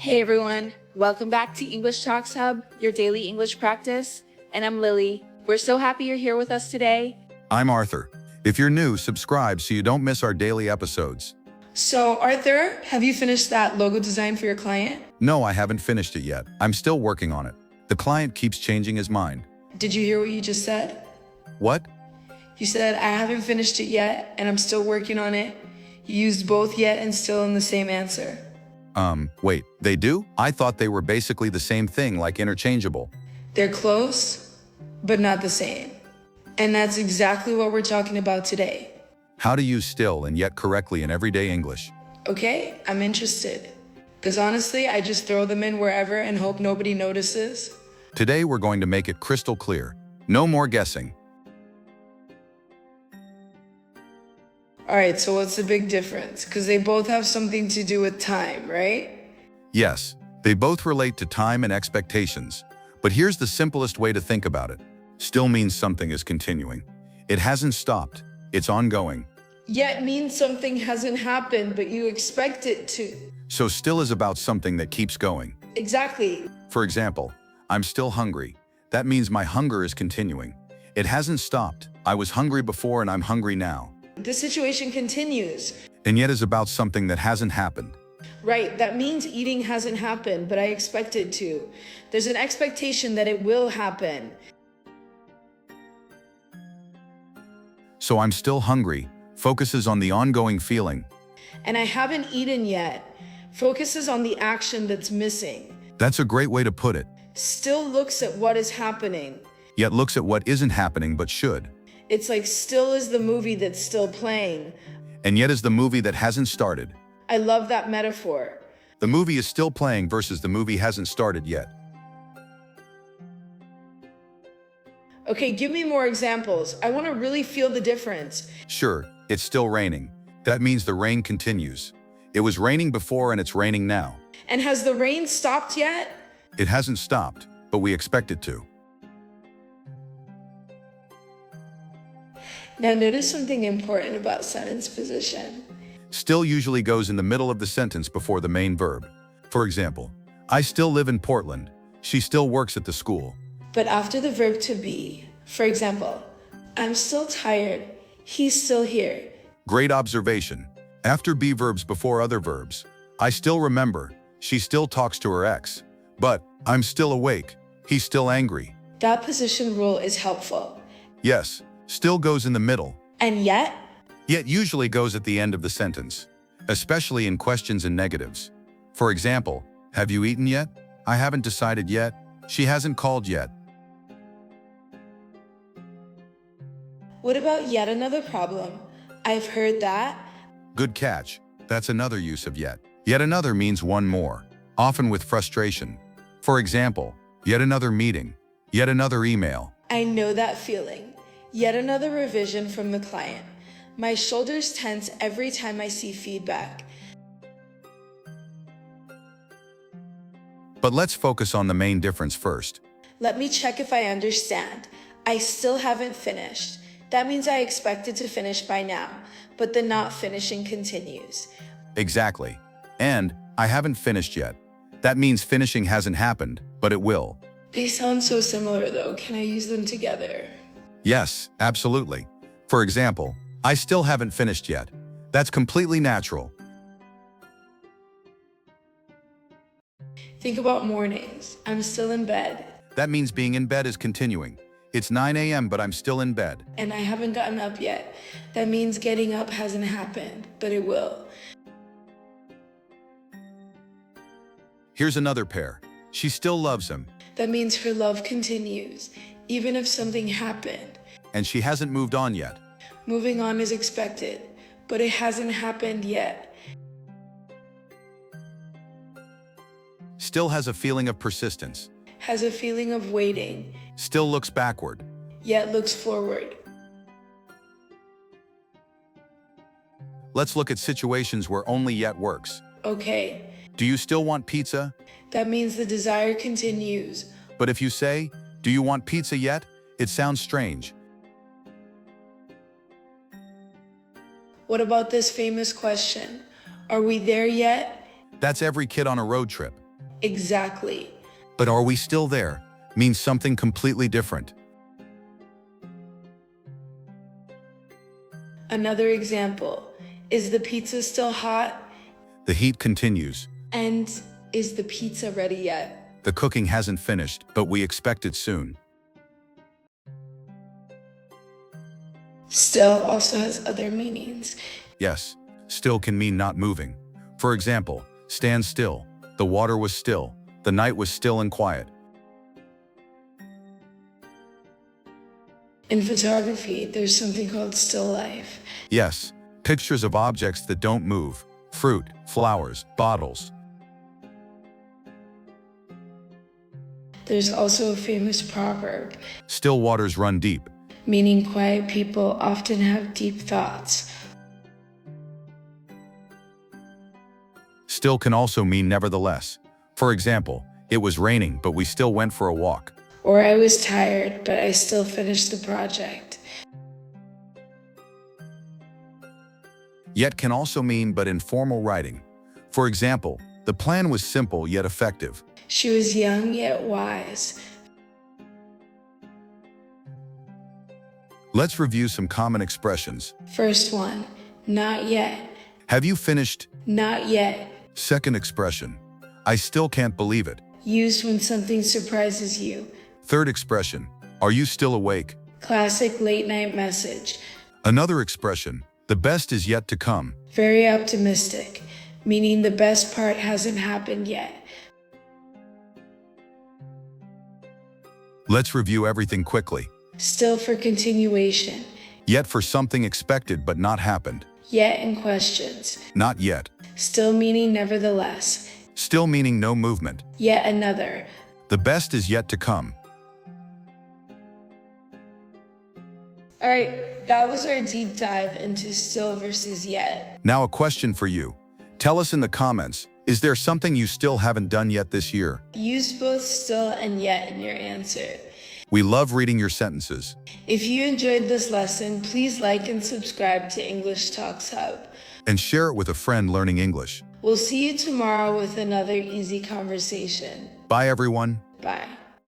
Hey everyone, welcome back to English Talks Hub, your daily English practice. And I'm Lily. We're so happy you're here with us today. I'm Arthur. If you're new, subscribe so you don't miss our daily episodes. So, Arthur, have you finished that logo design for your client? No, I haven't finished it yet. I'm still working on it. The client keeps changing his mind. Did you hear what you just said? What? You said, I haven't finished it yet, and I'm still working on it. You used both yet and still in the same answer. Wait, they do? I thought they were basically the same thing, like interchangeable. They're close, but not the same. And that's exactly what we're talking about today. How to use still and yet correctly in everyday English. Okay, I'm interested. Because honestly, I just throw them in wherever and hope nobody notices. Today, we're going to make it crystal clear. No more guessing. All right, so what's the big difference? Because they both have something to do with time, right? Yes, they both relate to time and expectations. But here's the simplest way to think about it. Still means something is continuing. It hasn't stopped. It's ongoing. Yet means something hasn't happened, but you expect it to. So still is about something that keeps going. Exactly. For example, I'm still hungry. That means my hunger is continuing. It hasn't stopped. I was hungry before and I'm hungry now. The situation continues. And yet is about something that hasn't happened. Right, that means eating hasn't happened, but I expect it to. There's an expectation that it will happen. So I'm still hungry focuses on the ongoing feeling. And I haven't eaten yet focuses on the action that's missing. That's a great way to put it. Still looks at what is happening. Yet looks at what isn't happening but should. It's like still is the movie that's still playing. And yet is the movie that hasn't started. I love that metaphor. The movie is still playing versus the movie hasn't started yet. Okay, give me more examples. I want to really feel the difference. Sure, it's still raining. That means the rain continues. It was raining before and it's raining now. And has the rain stopped yet? It hasn't stopped, but we expect it to. Now notice something important about sentence position. Still usually goes in the middle of the sentence before the main verb. For example, I still live in Portland. She still works at the school. But after the verb to be, for example, I'm still tired. He's still here. Great observation. After be verbs before other verbs. I still remember. She still talks to her ex. But I'm still awake. He's still angry. That position rule is helpful. Yes, still goes in the middle. And yet Usually goes at the end of the sentence, especially in questions and negatives. For example, have you eaten yet? I haven't decided yet. She hasn't called yet. what about yet another problem? I've heard that. Good catch. That's another use of yet. Yet another means one more, often with frustration. For example, yet another meeting, yet another email. I know that feeling. Yet another revision from the client. My shoulders tense every time I see feedback. But let's focus on the main difference first. Let me check if I understand. I still haven't finished. That means I expected to finish by now, but the not finishing continues. Exactly. And I haven't finished yet. That means finishing hasn't happened, but it will. They sound so similar though. Can I use them together? Yes, absolutely. For example, I still haven't finished yet. That's completely natural. Think about mornings. I'm still in bed. That means being in bed is continuing. It's 9 a.m., but I'm still in bed. And I haven't gotten up yet. That means getting up hasn't happened, but it will. Here's another pair. She still loves him, That means her love continues, even if something happened. and she hasn't moved on yet. Moving on is expected, but it hasn't happened yet. Still has a feeling of persistence. Has a feeling of waiting, Still looks backward. yet looks forward. Let's look at situations where only yet works. Okay, Do you still want pizza? that means the desire continues. But if you say, do you want pizza yet? It sounds strange. What about this famous question? Are we there yet? That's every kid on a road trip. Exactly. But are we still there? Means something completely different. Another example, is the pizza still hot? The heat continues. And is the pizza ready yet? The cooking hasn't finished, but we expect it soon. Still also has other meanings. Yes, still can mean not moving. For example, stand still. The water was still. The night was still and quiet. In photography, there's something called still life. Yes, pictures of objects that don't move. Fruit, flowers, bottles. There's also a famous proverb, Still waters run deep. meaning quiet people often have deep thoughts. Still can also mean nevertheless. For example, it was raining, but we still went for a walk. Or I was tired, but I still finished the project. Yet can also mean but in formal writing. For example, the plan was simple yet effective. She was young yet wise. Let's review some common expressions. First one, not yet. Have you finished? Not yet. Second expression, I still can't believe it. Used when something surprises you. Third expression, are you still awake? Classic late night message. Another expression, the best is yet to come. Very optimistic, meaning the best part hasn't happened yet. Let's review everything quickly. Still for continuation. Yet for something expected but not happened. Yet in questions. Not yet. Still meaning nevertheless. Still meaning no movement. Yet another. The best is yet to come. All right, that was our deep dive into still versus yet. Now a question for you. Tell us in the comments, is there something you still haven't done yet this year? Use both still and yet in your answer. We love reading your sentences. If you enjoyed this lesson, please like and subscribe to English Talks Hub. And share it with a friend learning English. We'll see you tomorrow with another easy conversation. Bye everyone. Bye.